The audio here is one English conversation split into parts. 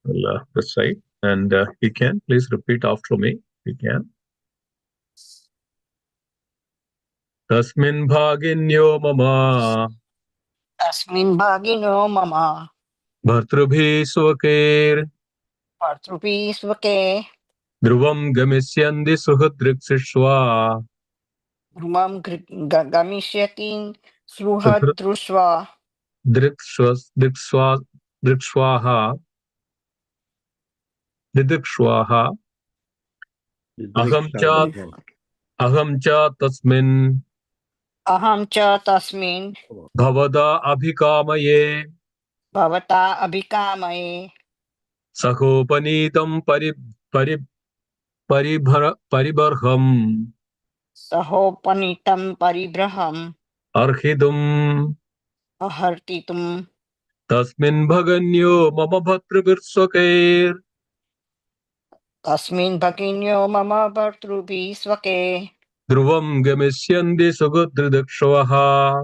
I'll recite, and you can please repeat after me. You can. Tasmin bhaginyo mama Tasmin bhagino mama bhartrubhi swakair partrupi svake dhruvam gamishyandi suhadriksishva drumam gamisyatin sudhr sruhadrusva drikswa drikswaha didikshwaha aham cha aham cha tasmin aham cha tasmin bhavada abhikamaye bhavata abhikamaye sakopanitam pari paribarham sahopanitam paribraham arhidum ahartitum tasmin bhaganyo mama bhatravirswakair tasmin bhaginyo mama partrupi svake dhruvam gamishyandi sugadridakshvaha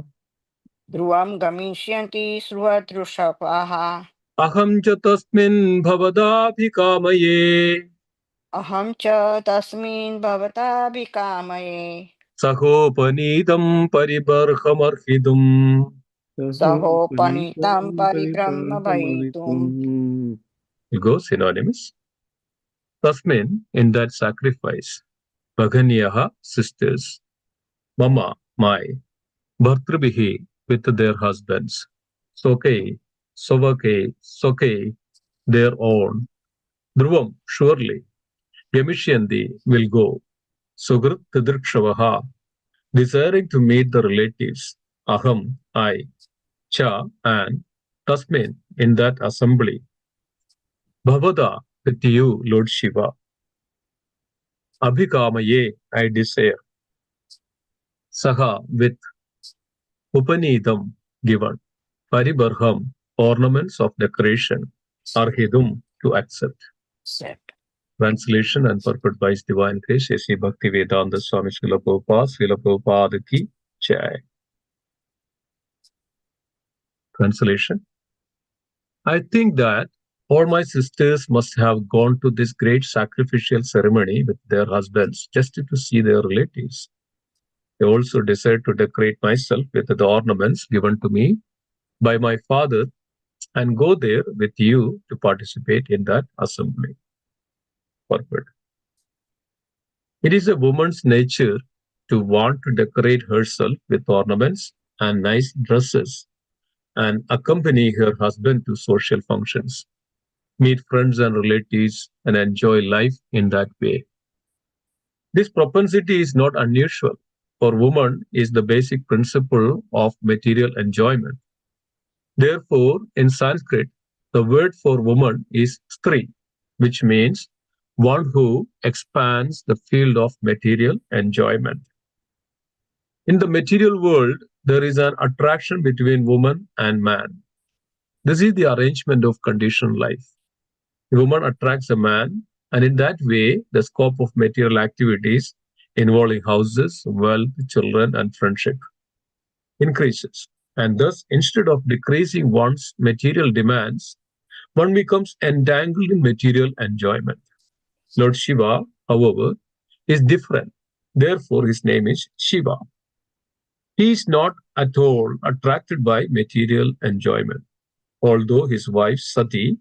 dhruvam gamisyanti sruhadrushapaha aham cha tasmin bhavadabhikamaye aham cha tasmin bhavata abhikamaye sakopanitam paribarhamarhidum. sahopanitam paribrahma bhaitum. You go synonymous. Tasmin, in that sacrifice, Bhaganyaha, sisters, Mama, my, Bhartrabihi, with their husbands, Soke, Soke, their own, Dhruvam, surely, Yamishyandi will go, Sugrit Tidrikshavaha, desiring to meet the relatives, Aham, I, Cha, and Tasmin, in that assembly, Bhavada, with you, Lord Shiva, Abhikamaye, I desire, Saha, with Upanidam, given, Paribarham, ornaments of decoration, Arhidum, to accept. Translation and purport by His Divine Grace, A.C. Bhaktivedanta Swami Srila Prabhupada ki Jai. Translation. I think that all my sisters must have gone to this great sacrificial ceremony with their husbands just to see their relatives. I also decided to decorate myself with the ornaments given to me by my father and go there with you to participate in that assembly. Purport. It is a woman's nature to want to decorate herself with ornaments and nice dresses and accompany her husband to social functions, meet friends and relatives, and enjoy life in that way. This propensity is not unusual, for woman is the basic principle of material enjoyment. Therefore, in Sanskrit, the word for woman is stri, which means one who expands the field of material enjoyment. In the material world, there is an attraction between woman and man. This is the arrangement of conditioned life. The woman attracts a man, and in that way, the scope of material activities involving houses, wealth, children, and friendship increases. And thus, instead of decreasing one's material demands, one becomes entangled in material enjoyment. Lord Shiva, however, is different. Therefore, his name is Shiva. He is not at all attracted by material enjoyment, although his wife Sati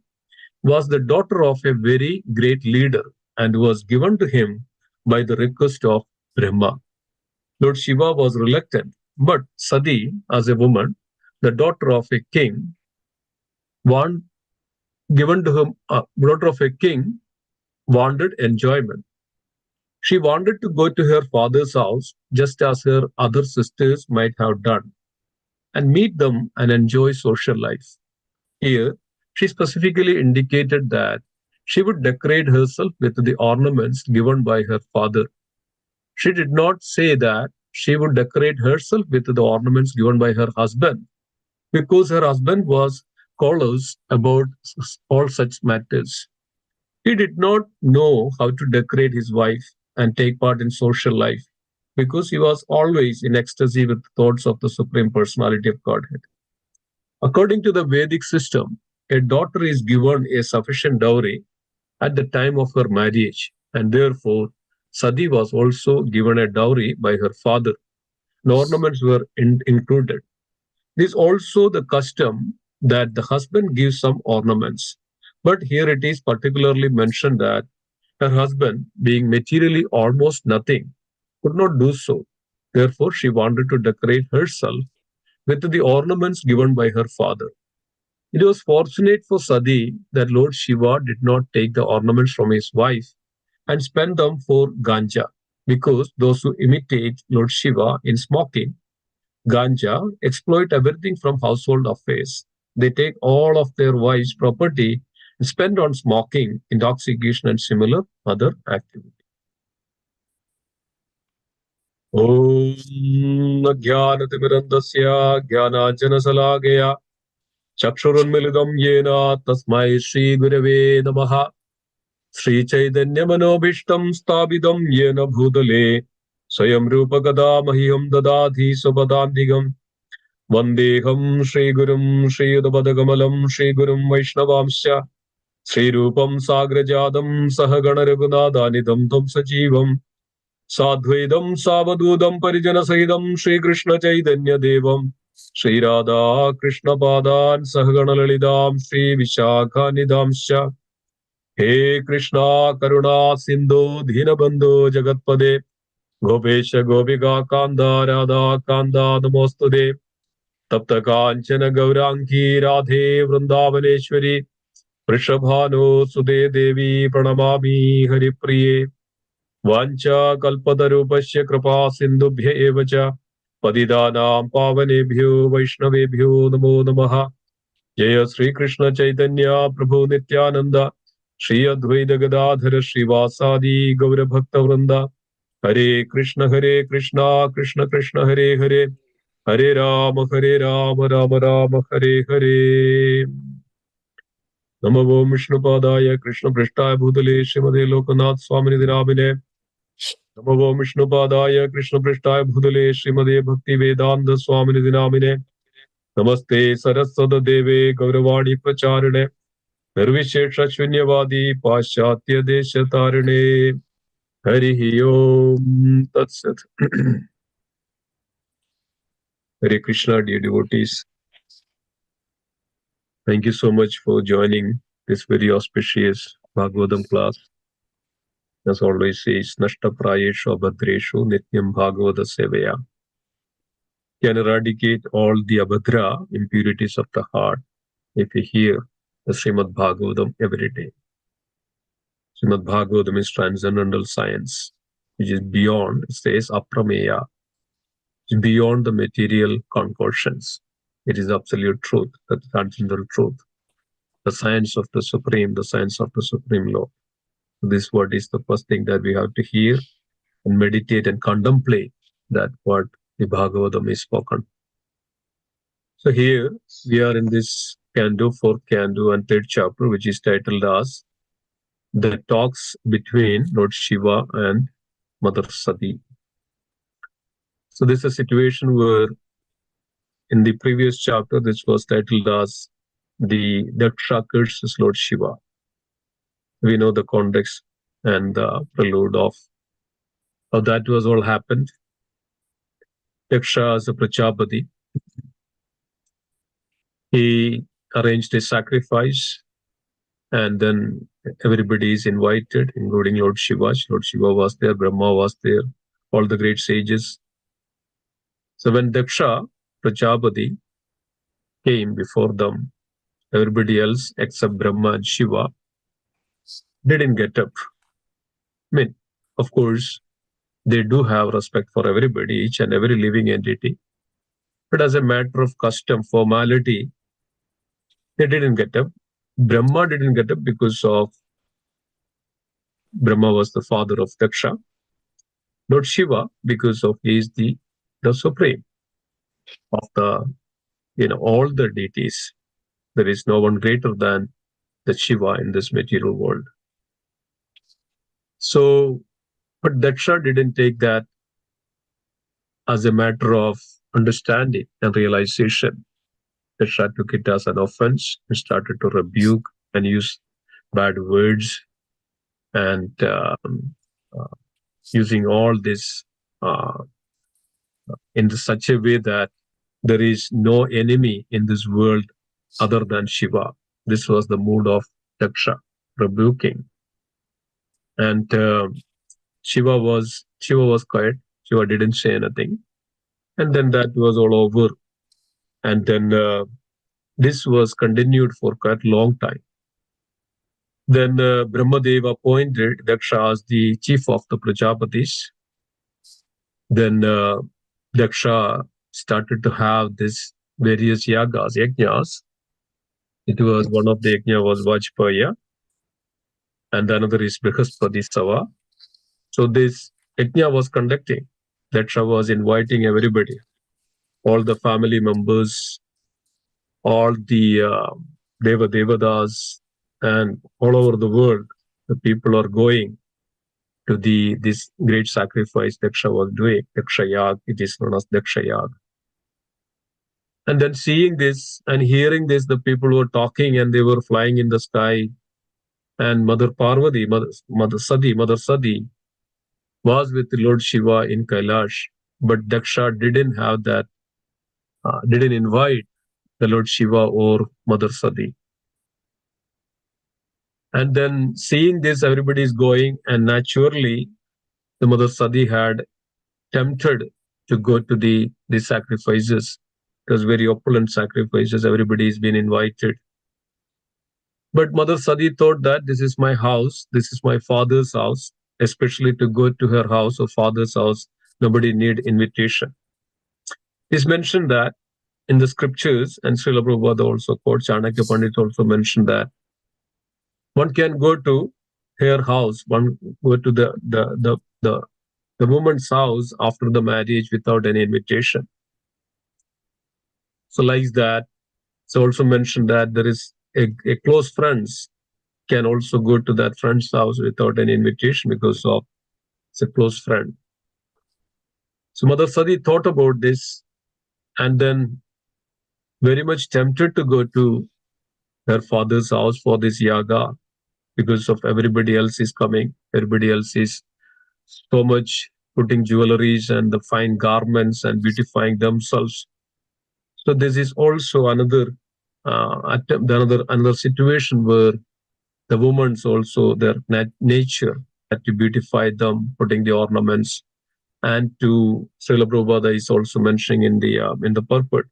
was the daughter of a very great leader and was given to him by the request of Brahma. Lord Shiva was reluctant, but Sati, as a woman, the daughter of a king, want, given to him, daughter of a king, wanted enjoyment. She wanted to go to her father's house just as her other sisters might have done and meet them and enjoy social life. Here, she specifically indicated that she would decorate herself with the ornaments given by her father. She did not say that she would decorate herself with the ornaments given by her husband, because her husband was callous about all such matters. He did not know how to decorate his wife and take part in social life because he was always in ecstasy with thoughts of the Supreme Personality of Godhead. According to the Vedic system, a daughter is given a sufficient dowry at the time of her marriage, and therefore Sati was also given a dowry by her father. And ornaments were included. This is also the custom that the husband gives some ornaments. But here it is particularly mentioned that her husband, being materially almost nothing, could not do so. Therefore, she wanted to decorate herself with the ornaments given by her father. It was fortunate for Sati that Lord Shiva did not take the ornaments from his wife and spend them for ganja, because those who imitate Lord Shiva in smoking ganja exploit everything from household affairs. They take all of their wives' property and spend on smoking, intoxication, and similar other activities. ॐ अज्ञानतिमिरन्दस्य ज्ञानाञ्जनशलाकया चक्षुरुन्मिलितं येन तस्मै श्रीगुरवे नमः। श्रीचैतन्यमनोभीष्टं स्थापितं येन भूतले स्वयं रूपकदा मह्यं ददाति स्वपदान्तिकम्। वन्देऽहं श्रीगुरुं श्रीयुतपदकमलं श्रीगुरुं वैष्णवांश्च श्रीरूपं साग्रजातं सहगणरघुनाथानितं तं सजीवम् साद्वैतं सावधूतं परिजनसहितं श्रीकृष्णचैतन्यदेवं श्रीराधा कृष्णपादान् सहगणललितां श्रीविशाखानिधांश्च। हे कृष्णा करुणा सिन्धो दीनबन्धो जगत्पदे गोपेश गोपिका कान्त राधा कान्त नमोऽस्तुते। तप्त काञ्चन गौराङ्गी राधे वृन्दावनेश्वरी वृषभानुसुते देवी प्रणमामि हरिप्रिये। वाञ्छाकल्पतरुपस्य कृपा सिन्धुभ्य एव च पतितानां पावनेभ्यो वैष्णवेभ्यो नमो नमः। जय श्रीकृष्ण चैतन्य प्रभु नित्यानन्द श्री अद्वैत गदाधर श्रीवासादि गौरभक्तवृन्द। हरे कृष्ण कृष्ण कृष्ण हरे हरे, हरे राम राम राम हरे हरे। नमो ओम विष्णुपादाय कृष्णपृष्ठाय भूतले श्रीमते लोकनाथ स्वामिनिधि नामिने। नमो ओम विष्णुपादाय कृष्णपृष्ठाय भूतले श्रीमते भक्तिवेदान्त स्वामिनिधि नामिने। नमस्ते सरस्वत देवे गौरवाणी प्रचारिणे निर्विशेष शून्यवादी पाश्चात्य देश तारिणे। हरि ओम तत्सत। Hare Krishna, dear devotees. Thank you so much for joining this very auspicious Bhagavatam class. As always says, Nashta Prayeshu Abhadreshu Nityam Bhagavata Sevaya. Can eradicate all the abhadra impurities of the heart if we hear the Srimad Bhagavatam every day. Srimad Bhagavatam is transcendental science, which is beyond, it says aprameya, it's beyond the material concoctions. It is absolute truth, the transcendental truth, the science of the supreme, the science of the supreme law. This word is the first thing that we have to hear and meditate and contemplate that what the Bhagavatam is spoken. So here we are in this canto, fourth canto and third chapter, which is titled as The Talks Between Lord Shiva and Mother Sati. So this is a situation where in the previous chapter, this was titled as the Daksha curses Lord Shiva. We know the context and the prelude of how that was all happened. Daksha as a Prajapati, he arranged a sacrifice, and then everybody is invited, including Lord Shiva. Lord Shiva was there, Brahma was there, all the great sages. So when Daksha Prajapati came before them, everybody else except Brahma and Shiva didn't get up. I mean, of course, they do have respect for everybody, each and every living entity. But as a matter of custom, formality, they didn't get up. Brahma didn't get up because of Brahma was the father of Daksha. Lord Shiva, because of he is the supreme of the all the deities. There is no one greater than the Shiva in this material world. So, but Daksha didn't take that as a matter of understanding and realization. Daksha took it as an offense and started to rebuke and use bad words and uh, using all this uh, in such a way that there is no enemy in this world other than Shiva. This was the mood of Daksha, rebuking. And Shiva was quiet. Shiva didn't say anything. And then that was all over. And then this was continued for quite a long time. Then Brahmadev appointed Daksha as the chief of the Prajapatis. Then Daksha started to have this various yagas, yajnas. It was one of the yajna was Vajpaya, and another is Brihaspati Sava. So this yajna was conducting. Daksha was inviting everybody, all the family members, all the Devadas, and all over the world. The people are going to the this great sacrifice Daksha was doing. Daksha Yag, it is known as Daksha Yag. And then seeing this and hearing this, the people were talking and they were flying in the sky. And Mother Parvati, Mother Sati was with Lord Shiva in Kailash, but Daksha didn't have that, didn't invite the Lord Shiva or Mother Sati. And then seeing this, everybody is going, and naturally, the Mother Sati had tempted to go to the sacrifices. It was very opulent sacrifices. Everybody has been invited. But Mother Sati thought that this is my house, this is my father's house, especially to go to her house or father's house, nobody need invitation. It's mentioned that in the scriptures, and Srila Prabhupada also quotes, Chanakya Pandit also mentioned that one can go to her house, one go to the woman's house after the marriage without any invitation. So like that, it's also mentioned that there is a close friends can also go to that friend's house without any invitation because of it's a close friend. So Mother Sati thought about this and then very much tempted to go to her father's house for this yaga because of everybody else is coming, everybody else is so much putting jewelries and the fine garments and beautifying themselves. So this is also another another situation where the woman's also their nature had to beautify them, putting the ornaments, and to Srila Prabhupada is also mentioning in the purport,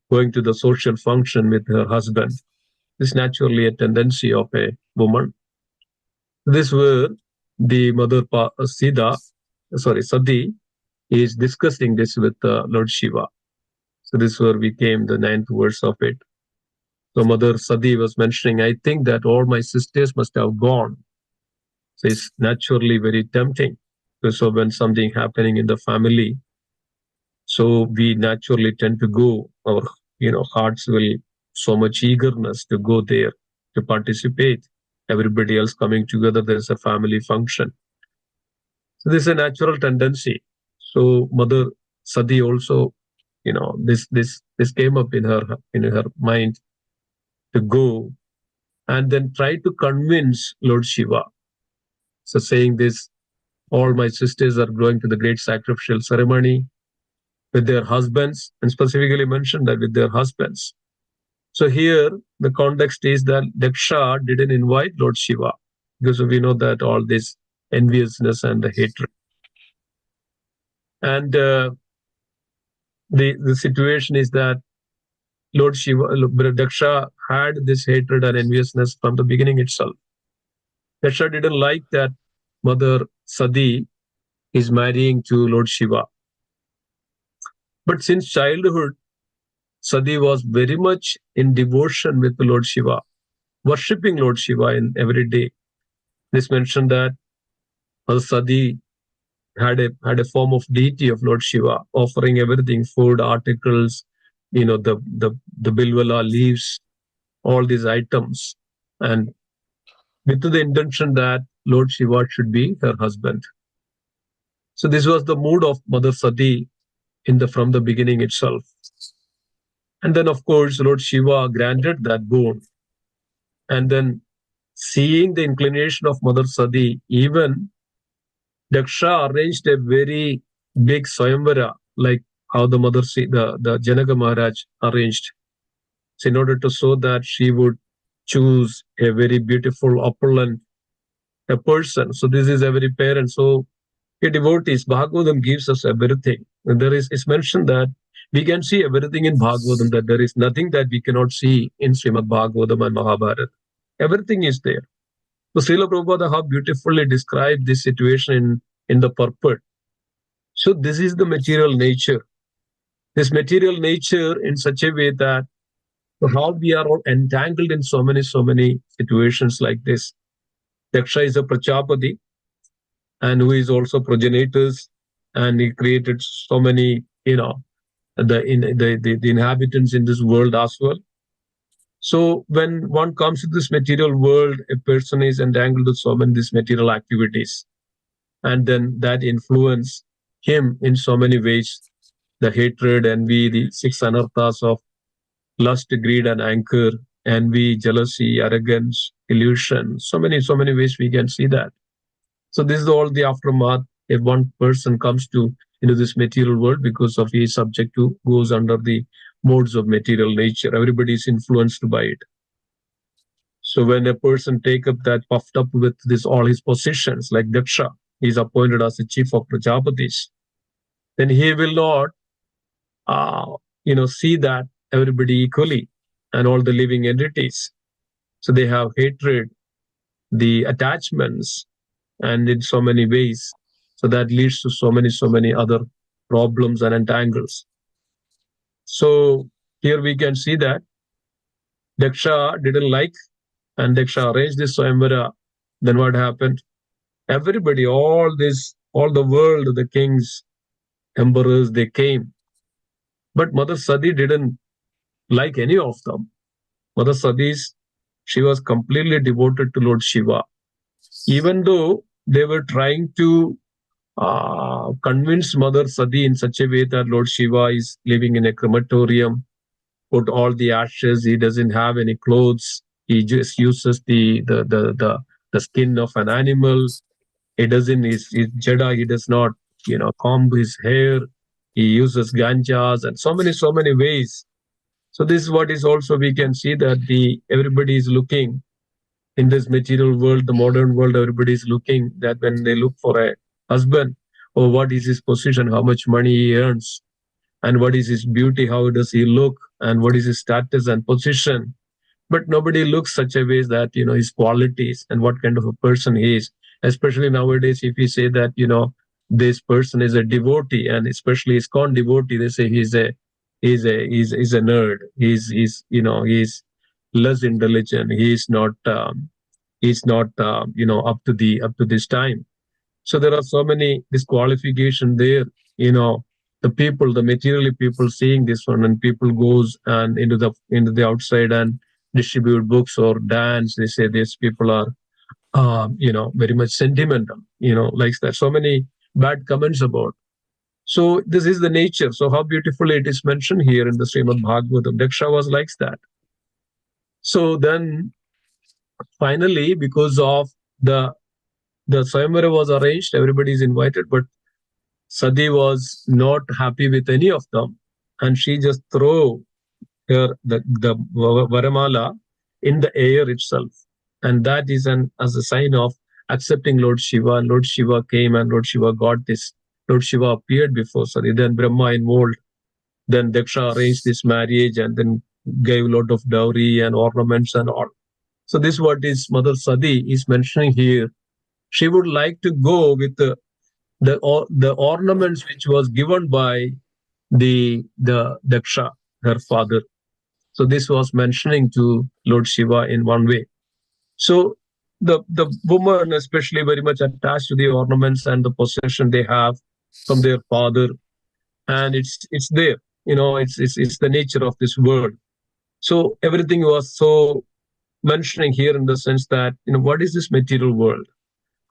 going to the social function with her husband. This is naturally a tendency of a woman. This where the Sita, sorry, Sati, is discussing this with Lord Shiva. So this where we came the ninth verse of it. So Mother Sati was mentioning, I think that all my sisters must have gone. So it's naturally very tempting. So when something happening in the family, so we naturally tend to go. Our hearts will so much eagerness to go there to participate. Everybody else coming together. There is a family function. So this is a natural tendency. So Mother Sati also, this came up in her mind to go and then try to convince Lord Shiva. So saying this, all my sisters are going to the great sacrificial ceremony with their husbands, and specifically mentioned that with their husbands. So here the context is that Daksha didn't invite Lord Shiva because we know that all this enviousness and the hatred. And the situation is that Lord Shiva, Daksha had this hatred and enviousness from the beginning itself. Daksha didn't like that Mother Sati is marrying to Lord Shiva. But since childhood, Sati was very much in devotion with the Lord Shiva, worshipping Lord Shiva in every day. This mentioned that Mother Sati had a form of deity of Lord Shiva, offering everything, food, articles, the bilvala leaves, all these items, and with the intention that Lord Shiva should be her husband. So this was the mood of Mother Sati in the from the beginning itself. And then, of course, Lord Shiva granted that boon. And then, seeing the inclination of Mother Sati, even Daksha arranged a very big Swayamvara, like how the the Janaka Maharaj arranged. So in order to show that she would choose a very beautiful, opulent a person. So this is every parent. So a devotees, Bhagavatam gives us everything. And there is it's mentioned that we can see everything in Bhagavatam, that there is nothing that we cannot see in Srimad Bhagavatam and Mahabharata. Everything is there. So Srila Prabhupada how beautifully described this situation in the purport. So this is the material nature. This material nature in such a way that how we are all entangled in so many situations like this. Daksha is a Prajapati and who is also progenitors, and he created so many, the inhabitants in this world as well. So when one comes to this material world, a person is entangled with so many these material activities, and then that influence him in so many ways. The hatred, envy, the six anarthas of lust, greed, and anger, envy, jealousy, arrogance, illusion. So many ways we can see that. So this is all the aftermath if one person comes to into this material world because of his subject to goes under the modes of material nature. Everybody is influenced by it. So when a person take up that puffed up with this all his positions, like Daksha, he is appointed as the chief of Prajapatis, then he will not uh, see that everybody equally and all the living entities. So they have hatred, the attachments, and in so many ways. So that leads to so many other problems and entangles. So here we can see that Daksha didn't like, and Daksha arranged this Swayamvara. Then what happened? Everybody, all the world, the kings, emperors, they came. But Mother Sati didn't like any of them. Mother Sati's, she was completely devoted to Lord Shiva. Even though they were trying to convince Mother Sati in such a way that Lord Shiva is living in a crematorium, put all the ashes, he doesn't have any clothes, he just uses the skin of an animal, he doesn't, his jada, he does not, comb his hair, he uses ganjas and so many ways. So this is what is also we can see that the everybody is looking in this material world, the modern world, everybody is looking that when they look for a husband, or what is his position, how much money he earns, and what is his beauty, how does he look, and what is his status and position. But nobody looks such a way that his qualities and what kind of a person he is. Especially nowadays, if we say that this person is a devotee, and especially ISKCON devotee, they say he's a nerd. He's less intelligent. He's not up to this time. So there are so many disqualification there. The people, the materially people seeing this one, and people goes and into the outside and distribute books or dance. They say these people are very much sentimental. Like that. So many bad comments about. So this is the nature. So how beautifully it is mentioned here in the Srimad Bhagavatam. Daksha was like that. So then finally, because of the Swayamvara was arranged, everybody is invited, but Sati was not happy with any of them, and she just threw the Varamala in the air itself, and that is an as a sign of accepting Lord Shiva. And Lord Shiva came, and Lord Shiva got this. Lord Shiva appeared before Sati. Then Brahma involved. Then Daksha arranged this marriage, and then gave a lot of dowry and ornaments and all. So this what is Mother Sati is mentioning here. She would like to go with the ornaments which was given by the Daksha, her father. So this was mentioning to Lord Shiva in one way. So the woman, especially very much attached to the ornaments and the possession they have from their father, and it's there. It's the nature of this world. So everything was so mentioning here in the sense that what is this material world,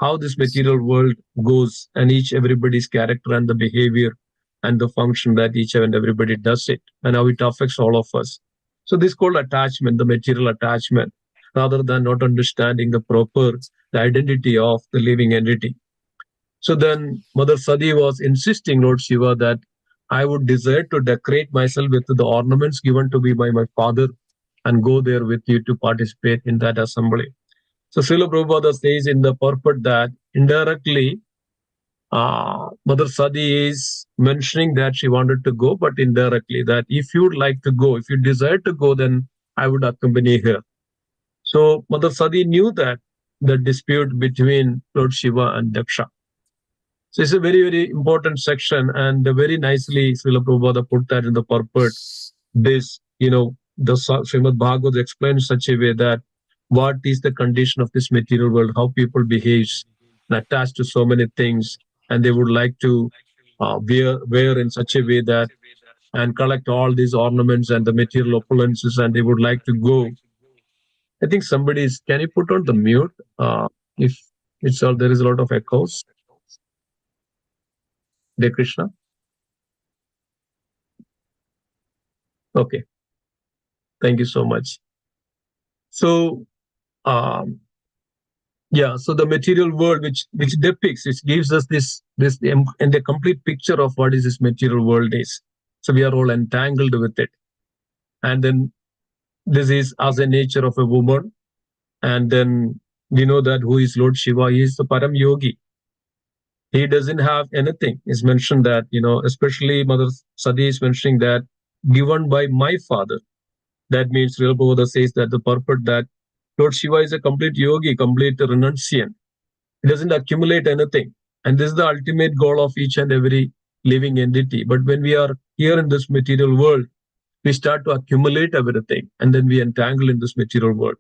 how this material world goes, and each everybody's character and the behavior. and the function that each and everybody does it, and how it affects all of us. So this called attachment, the material attachment, rather than not understanding the proper the identity of the living entity. So then Mother Sati was insisting, Lord Shiva, that I would desire to decorate myself with the ornaments given to me by my father and go there with you to participate in that assembly. So Srila Prabhupada says in the purport that indirectly Mother Sadi is mentioning that she wanted to go, but indirectly that if you would like to go, if you desire to go, then I would accompany her. So Mother Sadi knew that the dispute between Lord Shiva and Daksha. So it's a very, very important section, and very nicely Srila Prabhupada put that in the purport. This, the Srimad Bhagavad explains such a way that what is the condition of this material world, how people behaves and attached to so many things, and they would like to wear in such a way that and collect all these ornaments and the material opulences, and they would like to go. I think somebody is. Can you put on the mute? If it's all, there is a lot of echoes. Dear Krishna. Okay, thank you so much. So, yeah, so the material world, which depicts, it gives us this and the complete picture of what is this material world is. So we are all entangled with it, and then this is as a nature of a woman, and then we know that who is Lord Shiva? He is the Param Yogi. He doesn't have anything. It's mentioned that especially Mother Sati is mentioning that given by my father. That means Srila Prabhupada says that the purport that Lord Shiva is a complete yogi, complete renunciant. He doesn't accumulate anything. And this is the ultimate goal of each and every living entity. But when we are here in this material world, we start to accumulate everything and then we entangle in this material world.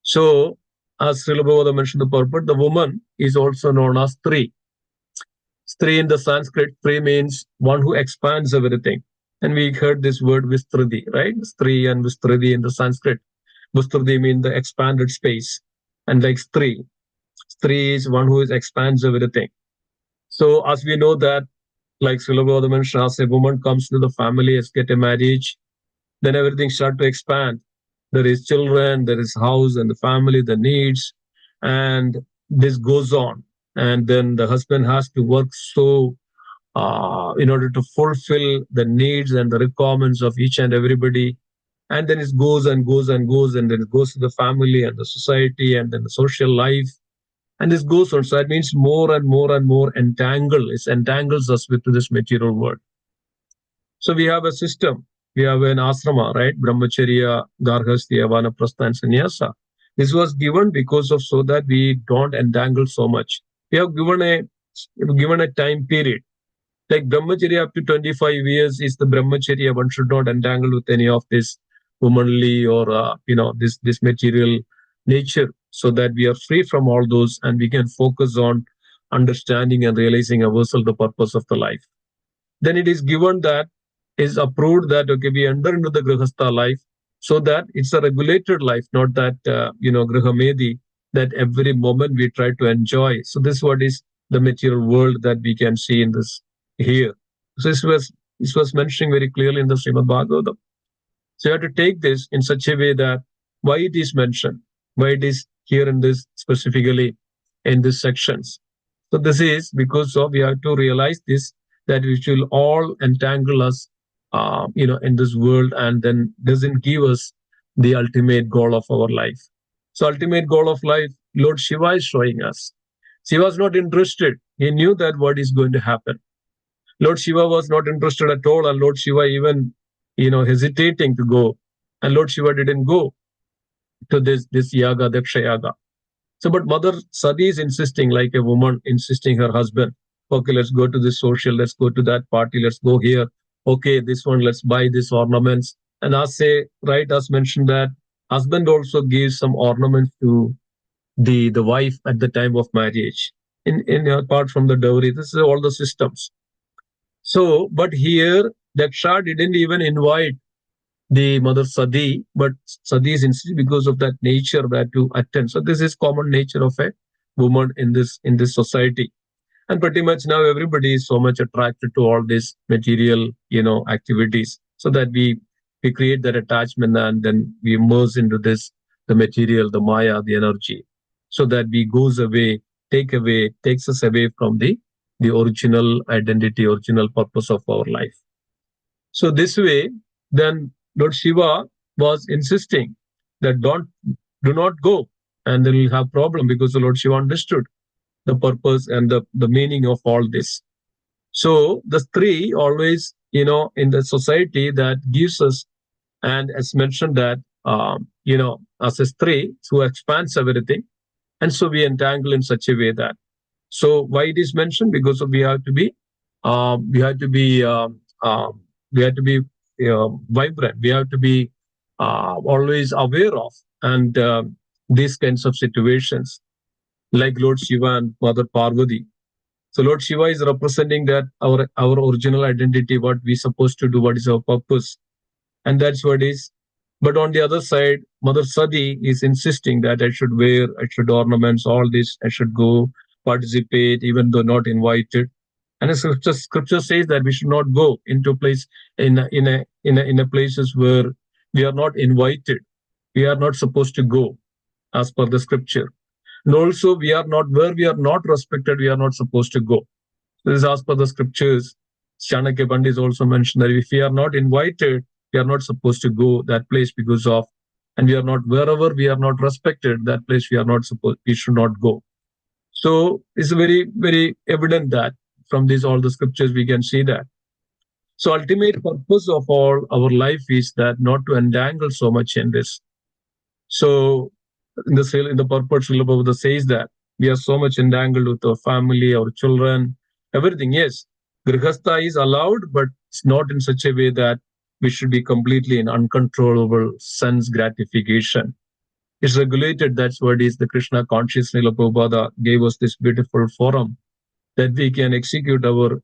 So, as Srila Prabhupada mentioned the purport, the woman is also known as Stri. Stri in the Sanskrit, Stri means one who expands everything. And we heard this word Vistridi, right? Stri and Vistridi in the Sanskrit. Vistridi means the expanded space. And like Stri is one who expands everything. So as we know that, like Srila Prabhupada mentioned, as a woman comes to the family, as get a marriage, then everything start to expand. There is children, there is house and the family, the needs, and this goes on. And then the husband has to work so in order to fulfill the needs and the requirements of each and everybody. And then it goes and goes and goes, and then it goes to the family and the society and then the social life. And this goes on. So that means more and more and more entangle. It entangles us with this material world. So we have a system. We have an asrama, right? Brahmacharya, Garhastya, Vanaprastha, and Sannyasa. This was given because of so that we don't entangle so much. We have given a time period. Like Brahmacharya up to 25 years is the Brahmacharya. One should not entangle with any of this womanly or this material nature, so that we are free from all those and we can focus on understanding and realizing ourselves the purpose of the life. Then it is given that is approved that okay, we enter into the grihastha life, so that it's a regulated life, not that grihamedi, that every moment we try to enjoy. So this is what is the material world that we can see in this here. So this was mentioning very clearly in the Srimad Bhagavatam. So you have to take this in such a way that why it is mentioned, why it is here in this specifically in these sections. So this is because of we have to realize this, that which will all entangle us, in this world, and then doesn't give us the ultimate goal of our life. So ultimate goal of life, Lord Shiva is showing us. Shiva was not interested. He knew that what is going to happen. Lord Shiva was not interested at all, and Lord Shiva even, hesitating to go, and Lord Shiva didn't go to this yaga, Daksha yaga. So, but Mother Sati is insisting, like a woman insisting her husband, okay, let's go to this social, let's go to that party, let's go here. Okay, this one, let's buy these ornaments. And as say, right, as mentioned that husband also gives some ornaments to the wife at the time of marriage. In apart from the dowry, this is all the systems. So, but here Daksha didn't even invite the mother Sadi, but Sadi is insisting because of that nature that to attend. So this is common nature of a woman in this society. And pretty much now everybody is so much attracted to all these material, activities, so that we create that attachment, and then we immerse into this, the material, the maya, the energy, so that we goes away, takes us away from the original identity, original purpose of our life. So this way, then Lord Shiva was insisting that do not go, and then you'll have problem, because the Lord Shiva understood the purpose and the meaning of all this. So the three always, in the society that gives us, and as mentioned that, as a three who expands everything, and so we entangle in such a way that, so why it is mentioned? Because of we have to be, we have to be, we have to be vibrant. We have to be always aware of, and these kinds of situations, like Lord Shiva and Mother Parvati. So Lord Shiva is representing that our original identity, what we supposed to do, what is our purpose, and that's what is. But on the other side, Mother Sati is insisting that I should wear, I should ornaments, all this, I should go participate, even though not invited. And the scripture says that we should not go into place in a places where we are not invited. We are not supposed to go as per the scripture. And also we are not where we are not respected, we are not supposed to go. This is as per the scriptures. Chanakya Pandit also mentioned that if we are not invited, we are not supposed to go that place because of, and we are not wherever we are not respected, that place we are not supposed, we should not go. So it's very, very evident that from these all the scriptures we can see that. So ultimate purpose of all our life is that not to entangle so much in this. So in the purport, Srila Prabhupada says that we are so much entangled with our family, our children, everything. Yes, grihastha is allowed, but it's not in such a way that we should be completely in uncontrollable sense gratification. It's regulated. That's what is the Krishna consciousness. Srila Prabhupada gave us this beautiful forum that we can execute our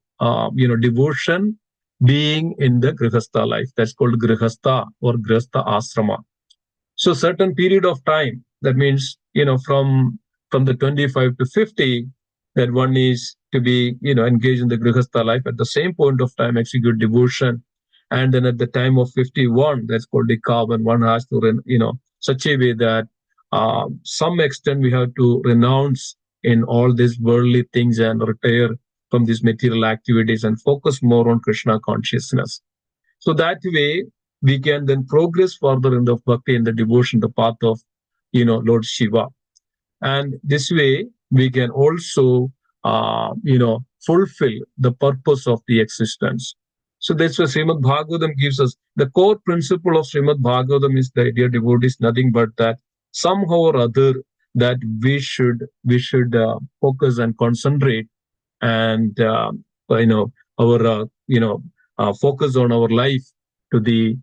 devotion being in the grihastha life. That's called grihastha or grihastha asrama. So certain period of time, that means from the 25 to 50, that one is to be engaged in the grihastha life. At the same point of time execute devotion, and then at the time of 51, that's called the and one has to such a way that some extent we have to renounce in all these worldly things and retire from these material activities and focus more on Krishna consciousness. So that way we can then progress further in the bhakti, in the devotion, the path of Lord Shiva. And this way we can also fulfill the purpose of the existence. So that's why Srimad Bhagavatam gives us the core principle of Srimad Bhagavatam is the dear devotees, nothing but that somehow or other that we should focus and concentrate, and our focus on our life to the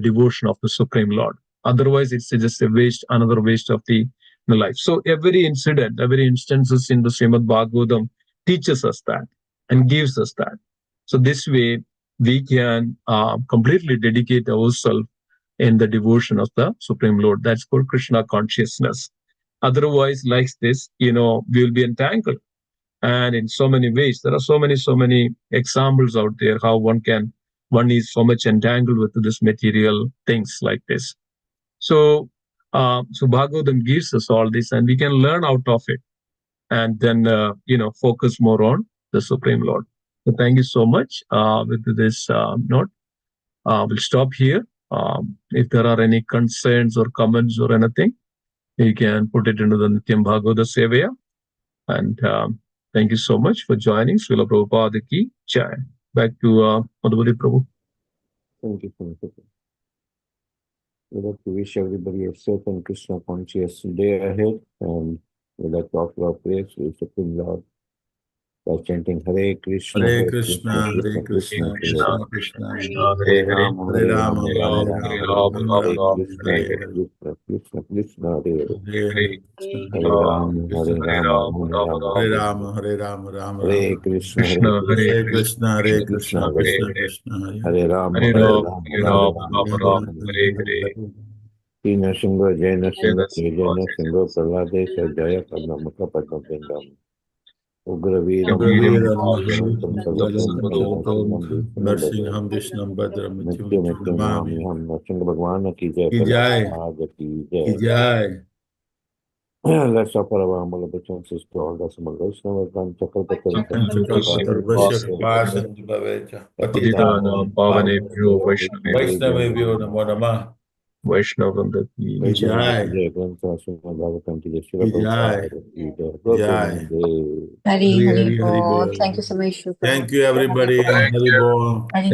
devotion of the Supreme Lord. Otherwise, it's just a waste, another waste of the life. So every incident, every instances in the Srimad Bhagavatam teaches us that and gives us that. So this way we can completely dedicate ourselves in the devotion of the Supreme Lord. That's called Krishna consciousness. Otherwise, like this, we will be entangled. And in so many ways, there are so many examples out there how one is so much entangled with this material things like this. So so Bhagavatam gives us all this, and we can learn out of it, and then focus more on the Supreme Lord. So thank you so much. With this note, we'll stop here. If there are any concerns or comments or anything, you can put it into the Nityam Bhagavata Sevaya. And thank you so much for joining. Srila Prabhupada Ki Jai. Back to Madhuri Prabhu. Thank you, Prabhupada. We'd like to wish everybody a safe and Krishna conscious day ahead, and we'd like to offer our prayers to the Supreme Lord by chanting Hare Krishna, Hare Krishna, Hare Krishna, Krishna Krishna, Hare Rama, Hare Hare Rama, Rama, Hare Rama Rama, Rama, Hare Rama Krishna, Hare Hare Hare, Krishna, Krishna Krishna, Hare Hare Hare. Krishna, Hare Rama, Krishna Hare Krishna, Rama, Hare Rama, Hare Rama, Hare Rama, Rama Hare Rama, Krishna, Krishna, Hare Hare Krishna, Krishna, Hare Krishna Krishna, Krishna, Krishna Hare Krishna, Hare Hare Rama, Hare Hare Ram, Rama, Hare Rama Ram, Rama, Ram Hare Ram, Hare. Hare Hare. Jai Nrsimha, Jai Nrsimha, Jai Jai Nrsimha, Prahlade, Jaya Padma Mukha Padma Vindam. Ugraveeram Ugraveeram Mahavijayantam Jalantam Sarvatom Sarvatom Narsimham Narsingham Vishnu Vishnam Bhadram नित्य Mrityunjayam नित्य Namami Namami हम नरसिंह भगवान की जय Ki Jai, Prahlad की Ki जय Jai. Let's offer our humble obeisances to all the small Vaishnavas and Chakrapatarita Kalpatarvasya Kripa Sindhu Bhavecha पतितानां Patitanam पावनेभ्यो Pavanebhyo वैष्णवेभ्यो Vaishnavebhyo Namo Namah. वैष्णववृंद की Ki जय। वैष्णव की Jai, जय ग्रंथ श्रीमद् भागवतम की जय श्रील Ki प्रभुपाद Jai, की जय Ki गौ Jai. Premanande Hari Hari Hari Hari Hari Bol. Thank you Bol. so much, Shukla. Thank you everybody. Thank Hari you. Bol. Hari